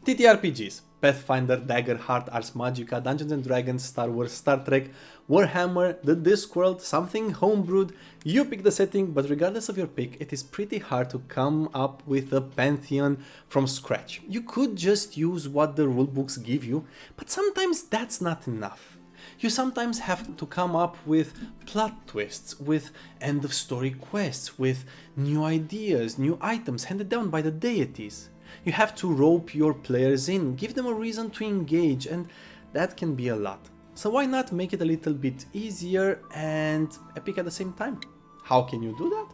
TTRPGs, Pathfinder, Daggerheart, Ars Magica, Dungeons & Dragons, Star Wars, Star Trek, Warhammer, the Discworld, something homebrewed, you pick the setting, but regardless of your pick, it is pretty hard to come up with a Pantheon from scratch. You could just use what the rulebooks give you, but sometimes that's not enough. You sometimes have to come up with plot twists, with end of story quests, with new ideas, new items handed down by the deities. You have to rope your players in, give them a reason to engage, and that can be a lot. So why not make it a little bit easier and epic at the same time? How can you do that?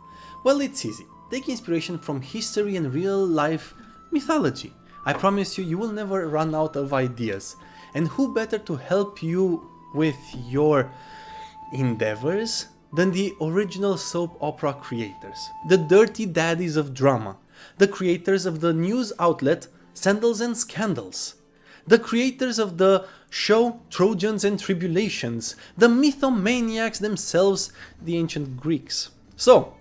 Well, it's easy. Take inspiration from history and real life mythology. I promise you, you will never run out of ideas. And who better to help you with your endeavors than the original soap opera creators, the Dirty Daddies of Drama, the creators of the news outlet Sandals and Scandals, the creators of the show Trojans and Tribulations, the mythomaniacs themselves, the ancient Greeks. So,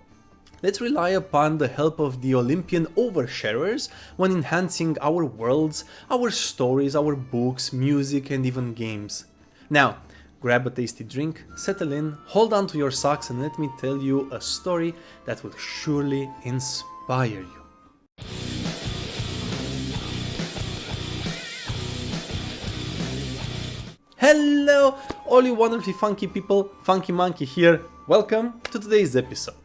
let's rely upon the help of the Olympian oversharers when enhancing our worlds, our stories, our books, music, and even games. Now, grab a tasty drink, settle in, hold on to your socks, and let me tell you a story that will surely inspire you. Hello, all you wonderfully funky people, Funky Monkey here. Welcome to today's episode.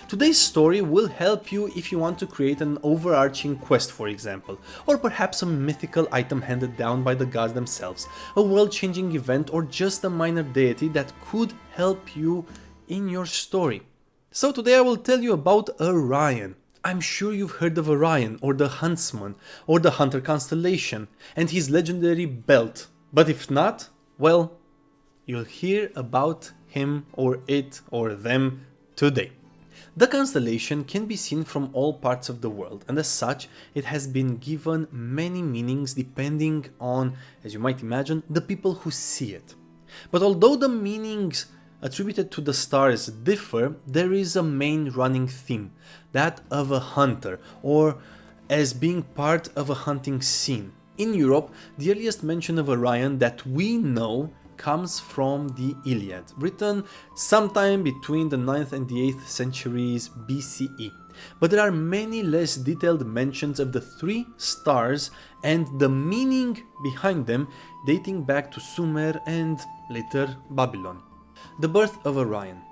Today's story will help you if you want to create an overarching quest, for example, or perhaps a mythical item handed down by the gods themselves, a world-changing event, or just a minor deity that could help you in your story. So today I will tell you about Orion. I'm sure you've heard of Orion, or the Huntsman, or the Hunter constellation, and his legendary belt. But if not, well, you'll hear about him or it or them today. The constellation can be seen from all parts of the world, and as such, it has been given many meanings depending on, as you might imagine, the people who see it. But although the meanings attributed to the stars differ, there is a main running theme, that of a hunter, or as being part of a hunting scene. In Europe, the earliest mention of Orion that we know comes from the Iliad, written sometime between the 9th and the 8th centuries BCE. But there are many less detailed mentions of the three stars and the meaning behind them dating back to Sumer and later Babylon. The birth of Orion.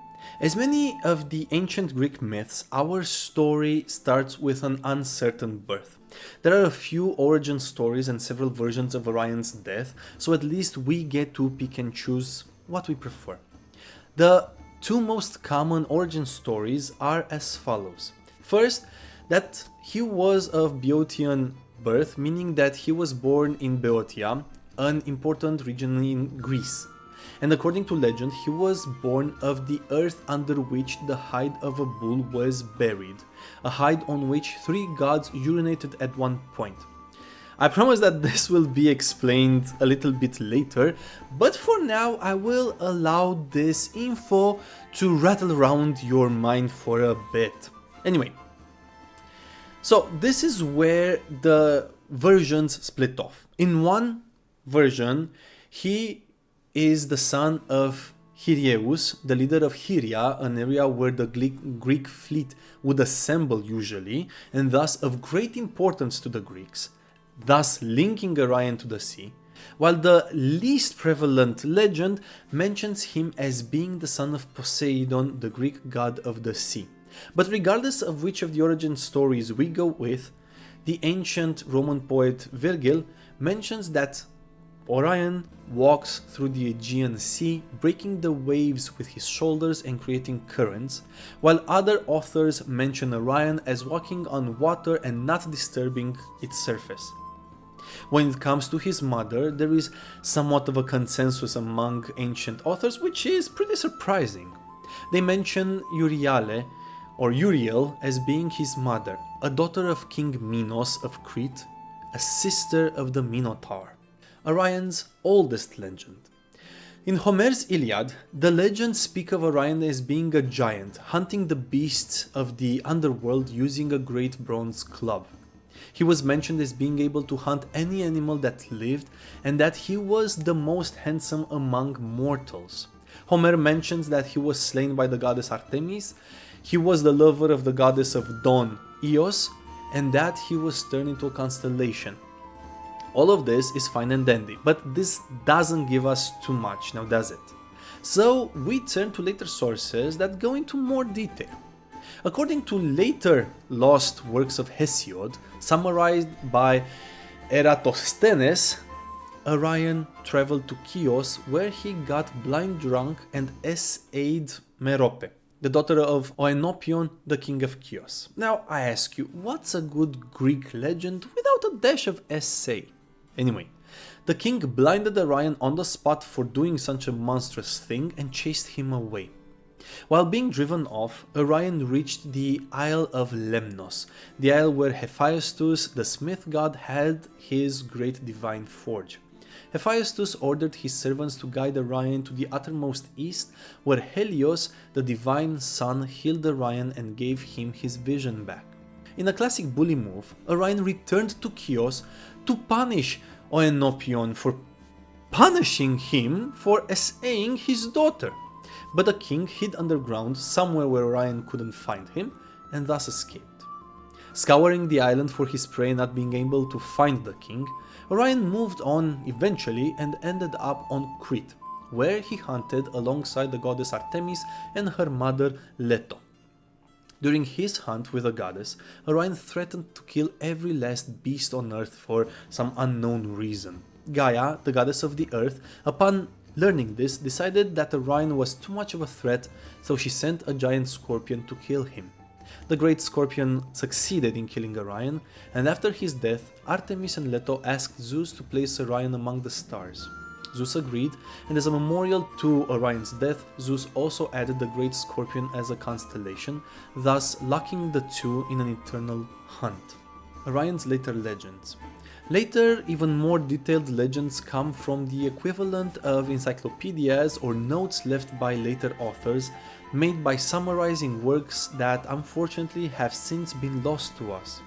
As many of the ancient Greek myths, our story starts with an uncertain birth. There are a few origin stories and several versions of Orion's death, so at least we get to pick and choose what we prefer. The two most common origin stories are as follows. First, that he was of Boeotian birth, meaning that he was born in Boeotia, an important region in Greece. And according to legend, he was born of the earth under which the hide of a bull was buried, a hide on which three gods urinated at one point. I promise that this will be explained a little bit later, but for now I will allow this info to rattle around your mind for a bit. Anyway, so this is where the versions split off. In one version, he is the son of Hyrieus, the leader of Hyria, an area where the Greek fleet would assemble usually, and thus of great importance to the Greeks, thus linking Orion to the sea, while the least prevalent legend mentions him as being the son of Poseidon, the Greek god of the sea. But regardless of which of the origin stories we go with, the ancient Roman poet Virgil mentions that Orion walks through the Aegean Sea, breaking the waves with his shoulders and creating currents, while other authors mention Orion as walking on water and not disturbing its surface. When it comes to his mother, there is somewhat of a consensus among ancient authors, which is pretty surprising. They mention Euryale, or Uriel, as being his mother, a daughter of King Minos of Crete, a sister of the Minotaur. Orion's oldest legend. In Homer's Iliad, the legends speak of Orion as being a giant, hunting the beasts of the underworld using a great bronze club. He was mentioned as being able to hunt any animal that lived, and that he was the most handsome among mortals. Homer mentions that he was slain by the goddess Artemis, he was the lover of the goddess of dawn, Eos, and that he was turned into a constellation. All of this is fine and dandy, but this doesn't give us too much, now does it? So we turn to later sources that go into more detail. According to later lost works of Hesiod, summarized by Eratosthenes, Orion traveled to Chios, where he got blind drunk and essayed Merope, the daughter of Oenopion, the king of Chios. Now I ask you, what's a good Greek legend without a dash of essay? Anyway, the king blinded Orion on the spot for doing such a monstrous thing and chased him away. While being driven off, Orion reached the Isle of Lemnos, the isle where Hephaestus, the smith god, had his great divine forge. Hephaestus ordered his servants to guide Orion to the uttermost east, where Helios, the divine sun, healed Orion and gave him his vision back. In a classic bully move, Orion returned to Chios to punish Oenopion for punishing him for essaying his daughter. But the king hid underground somewhere where Orion couldn't find him and thus escaped. Scouring the island for his prey, not being able to find the king, Orion moved on eventually and ended up on Crete, where he hunted alongside the goddess Artemis and her mother Leto. During his hunt with the goddess, Orion threatened to kill every last beast on earth for some unknown reason. Gaia, the goddess of the earth, upon learning this, decided that Orion was too much of a threat, so she sent a giant scorpion to kill him. The great scorpion succeeded in killing Orion, and after his death, Artemis and Leto asked Zeus to place Orion among the stars. Zeus agreed, and as a memorial to Orion's death, Zeus also added the great scorpion as a constellation, thus locking the two in an eternal hunt. Orion's later legends. Later, even more detailed legends come from the equivalent of encyclopedias or notes left by later authors, made by summarizing works that unfortunately have since been lost to us.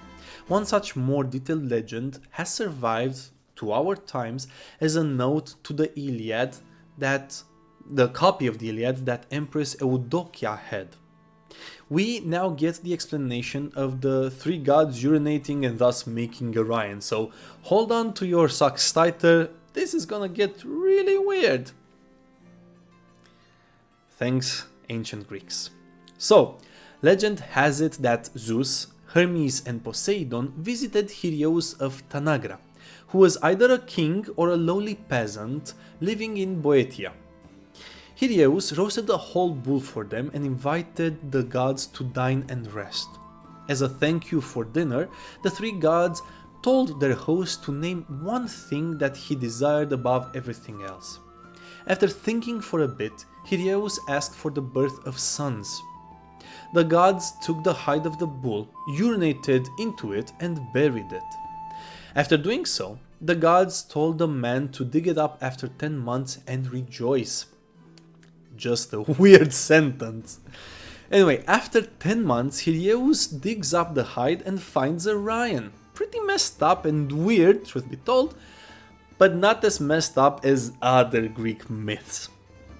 One such more detailed legend has survived to our times as a note to the Iliad, the copy of the Iliad that Empress Eudokia had. We now get the explanation of the three gods urinating and thus making Orion, so hold on to your socks tighter, this is gonna get really weird. Thanks, ancient Greeks. So, legend has it that Zeus, Hermes and Poseidon visited Hyrieus of Tanagra, who was either a king or a lowly peasant living in Boeotia. Hyrieus roasted a whole bull for them and invited the gods to dine and rest. As a thank you for dinner, the three gods told their host to name one thing that he desired above everything else. After thinking for a bit, Hyrieus asked for the birth of sons. The gods took the hide of the bull, urinated into it and buried it. After doing so, the gods told the man to dig it up after 10 months and rejoice. Just a weird sentence. Anyway, after 10 months, Hyrieus digs up the hide and finds Orion. Pretty messed up and weird, truth be told, but not as messed up as other Greek myths.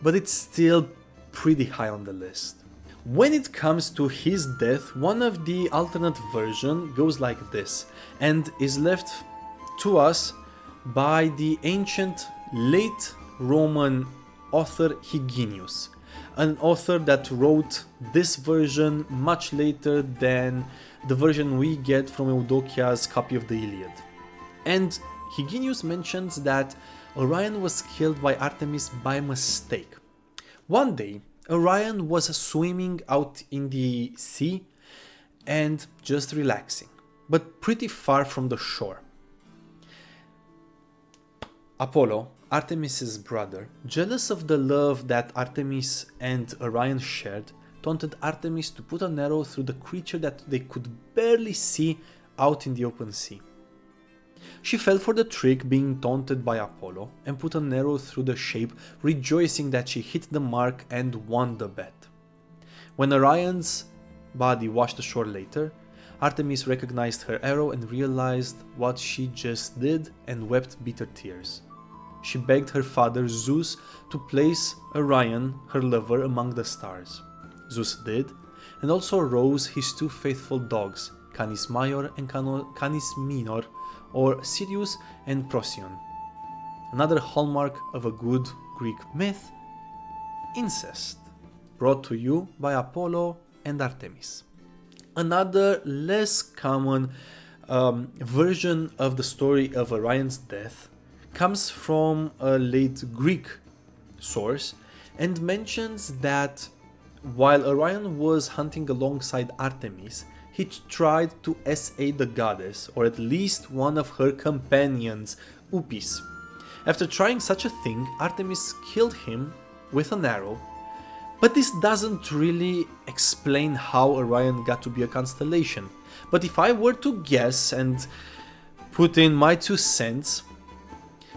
But it's still pretty high on the list. When it comes to his death, one of the alternate versions goes like this, and is left to us by the ancient late Roman author Hyginus, an author that wrote this version much later than the version we get from Eudokia's copy of the Iliad. And Hyginus mentions that Orion was killed by Artemis by mistake. One day, Orion was swimming out in the sea and just relaxing, but pretty far from the shore. Apollo, Artemis's brother, jealous of the love that Artemis and Orion shared, taunted Artemis to put an arrow through the creature that they could barely see out in the open sea. She fell for the trick, being taunted by Apollo, and put an arrow through the shape, rejoicing that she hit the mark and won the bet. When Orion's body washed ashore later, Artemis recognized her arrow and realized what she just did and wept bitter tears. She begged her father Zeus to place Orion, her lover, among the stars. Zeus did, and also rose his two faithful dogs, Canis Major and Canis Minor, or Sirius and Procyon. Another hallmark of a good Greek myth: incest, brought to you by Apollo and Artemis. Another less common version of the story of Orion's death comes from a late Greek source and mentions that while Orion was hunting alongside Artemis, he tried to SA the goddess, or at least one of her companions, Upis. After trying such a thing, Artemis killed him with an arrow, but this doesn't really explain how Orion got to be a constellation. But if I were to guess and put in my 2 cents,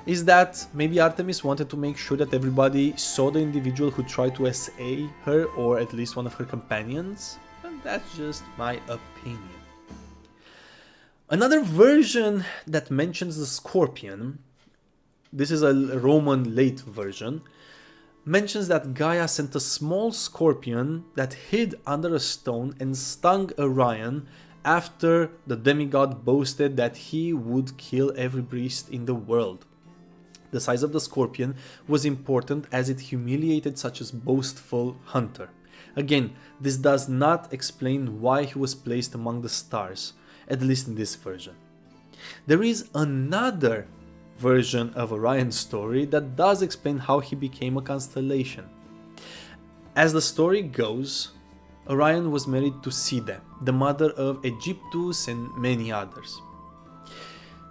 is that maybe Artemis wanted to make sure that everybody saw the individual who tried to SA her, or at least one of her companions? And that's just my opinion. Another version that mentions the scorpion, this is a Roman late version, mentions that Gaia sent a small scorpion that hid under a stone and stung Orion after the demigod boasted that he would kill every beast in the world. The size of the scorpion was important as it humiliated such a boastful hunter. Again, this does not explain why he was placed among the stars, at least in this version. There is another version of Orion's story that does explain how he became a constellation. As the story goes, Orion was married to Side, the mother of Aegyptus and many others.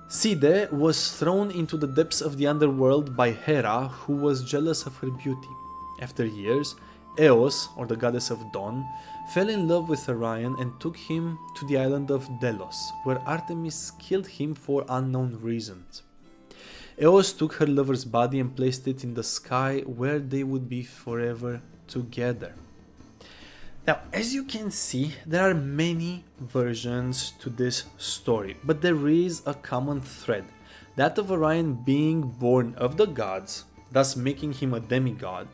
Side was thrown into the depths of the underworld by Hera, who was jealous of her beauty. After years, Eos, or the goddess of dawn, fell in love with Orion and took him to the island of Delos, where Artemis killed him for unknown reasons. Eos took her lover's body and placed it in the sky, where they would be forever together. Now, as you can see, there are many versions to this story, but there is a common thread, that of Orion being born of the gods, thus making him a demigod,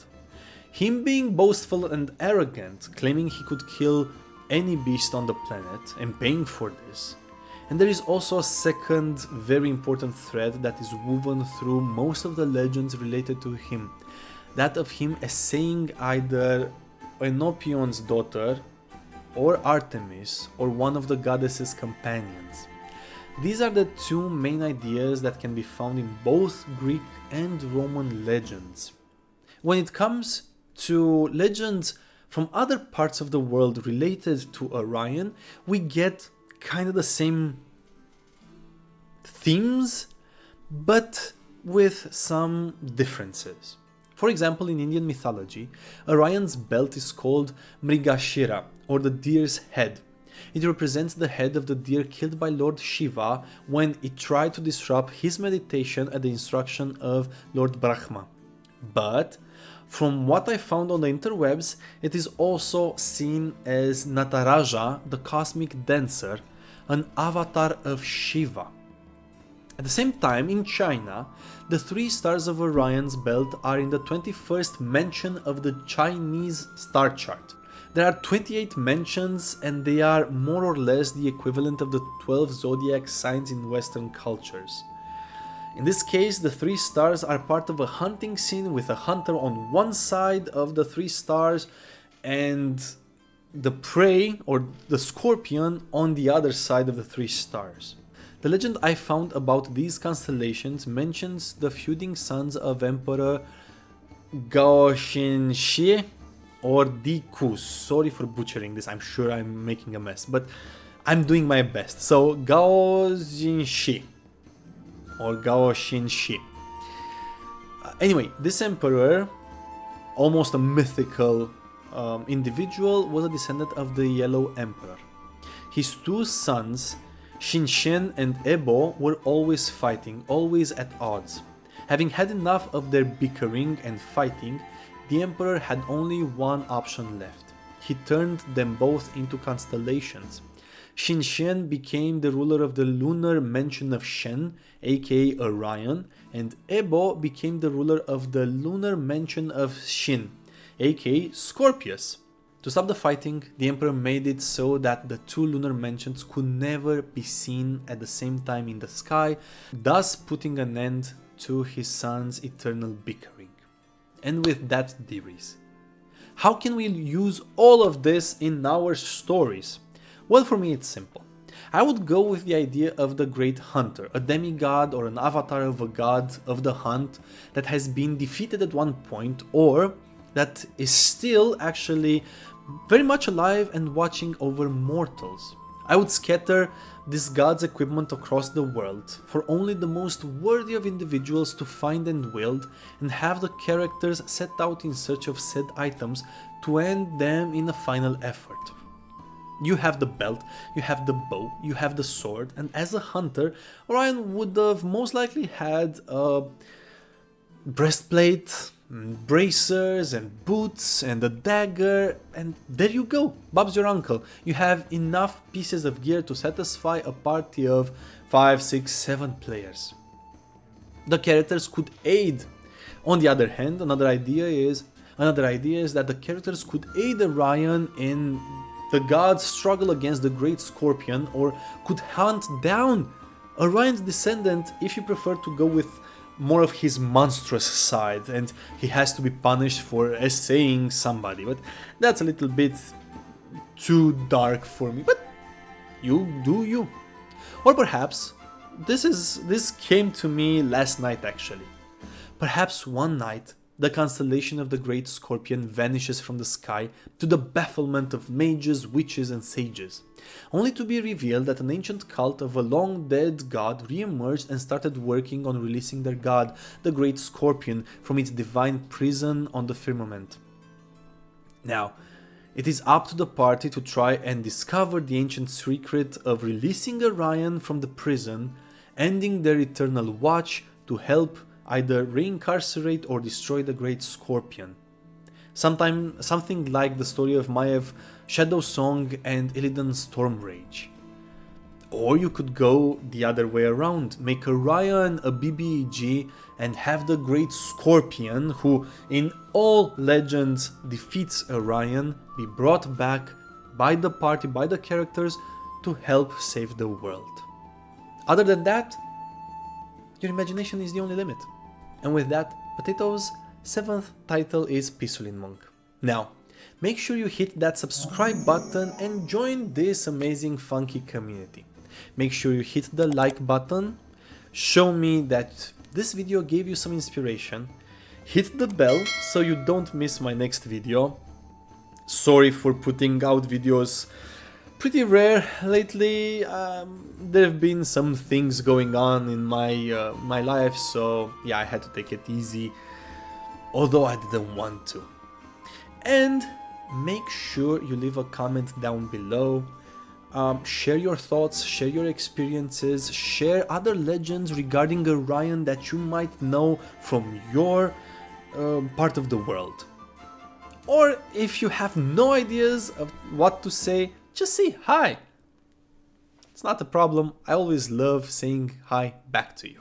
him being boastful and arrogant, claiming he could kill any beast on the planet and paying for this. And there is also a second very important thread that is woven through most of the legends related to him, that of him essaying either Enopion's daughter, or Artemis, or one of the goddess's companions. These are the two main ideas that can be found in both Greek and Roman legends. When it comes to legends from other parts of the world related to Orion, we get kind of the same themes, but with some differences. For example, in Indian mythology, Orion's belt is called Mrigashira, or the deer's head. It represents the head of the deer killed by Lord Shiva when it tried to disrupt his meditation at the instruction of Lord Brahma. But, from what I found on the interwebs, it is also seen as Nataraja, the cosmic dancer, an avatar of Shiva. At the same time, in China, the 3 stars of Orion's belt are in the 21st mention of the Chinese star chart. There are 28 mentions, and they are more or less the equivalent of the 12 zodiac signs in Western cultures. In this case, the 3 stars are part of a hunting scene with a hunter on one side of the 3 stars and the prey, or the scorpion, on the other side of the 3 stars. The legend I found about these constellations mentions the feuding sons of Emperor Gao Xinshi or Di Kus. Sorry for butchering this, I'm sure I'm making a mess, but I'm doing my best. So Gao Xinshi or Gao Xinshi. Anyway, this emperor, almost a mythical individual, was a descendant of the Yellow Emperor. His 2 sons, Xinshen and Ebo, were always fighting, always at odds. Having had enough of their bickering and fighting, the emperor had only one option left. He turned them both into constellations. Shen became the ruler of the lunar mansion of Shen, aka Orion, and Ebo became the ruler of the lunar mansion of Shin, aka Scorpius. To stop the fighting, the Emperor made it so that the two lunar mansions could never be seen at the same time in the sky, thus putting an end to his son's eternal bickering. And with that, dearies, how can we use all of this in our stories? Well, for me it's simple. I would go with the idea of the Great Hunter, a demigod or an avatar of a god of the hunt that has been defeated at one point, or that is still actually very much alive and watching over mortals. I would scatter this god's equipment across the world for only the most worthy of individuals to find and wield, and have the characters set out in search of said items to end them in a final effort. You have the belt, you have the bow, you have the sword, and as a hunter, Orion would have most likely had a breastplate, bracers and boots and a dagger, and there you go, Bob's your uncle. You have enough pieces of gear to satisfy a party of 5, 6, 7 players. The characters could aid. On the other hand, another idea is that the characters could aid Orion in the god's struggle against the Great Scorpion, or could hunt down Orion's descendant if you prefer to go with more of his monstrous side and he has to be punished for essaying somebody, but that's a little bit too dark for me, but you do you. Or perhaps this came to me last night actually. Perhaps one night the constellation of the Great Scorpion vanishes from the sky to the bafflement of mages, witches and sages, only to be revealed that an ancient cult of a long-dead god re-emerged and started working on releasing their god, the Great Scorpion, from its divine prison on the firmament. Now, it is up to the party to try and discover the ancient secret of releasing Orion from the prison, ending their eternal watch to help either reincarcerate or destroy the Great Scorpion. Something like the story of Maiev Shadow Song and Illidan's Storm Rage. Or you could go the other way around, make Orion a BBEG and have the Great Scorpion, who in all legends defeats Orion, be brought back by the party, by the characters, to help save the world. Other than that, your imagination is the only limit. And with that, Potato's 7th title is Pisulin Monk. Now, make sure you hit that subscribe button and join this amazing funky community. Make sure you hit the like button, show me that this video gave you some inspiration, hit the bell so you don't miss my next video. Sorry for putting out videos pretty rare lately. There have been some things going on in my life, so yeah, I had to take it easy, although I didn't want to. And make sure you leave a comment down below. Share your thoughts, share your experiences, share other legends regarding Orion that you might know from your part of the world. Or if you have no ideas of what to say, just say hi. It's not a problem. I always love saying hi back to you.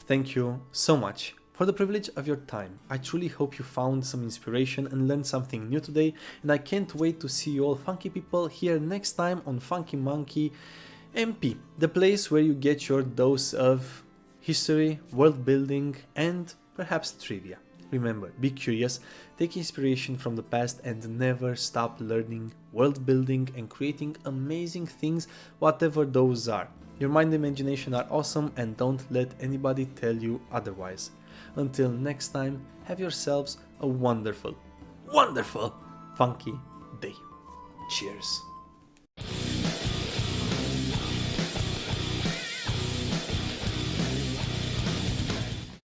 Thank you so much for the privilege of your time. I truly hope you found some inspiration and learned something new today, and I can't wait to see you all funky people here next time on Funky Monkey MP, the place where you get your dose of history, world building, and perhaps trivia. Remember, be curious, take inspiration from the past, and never stop learning, world building, and creating amazing things, whatever those are. Your mind and imagination are awesome, and don't let anybody tell you otherwise. Until next time, have yourselves a wonderful, wonderful, funky day. Cheers.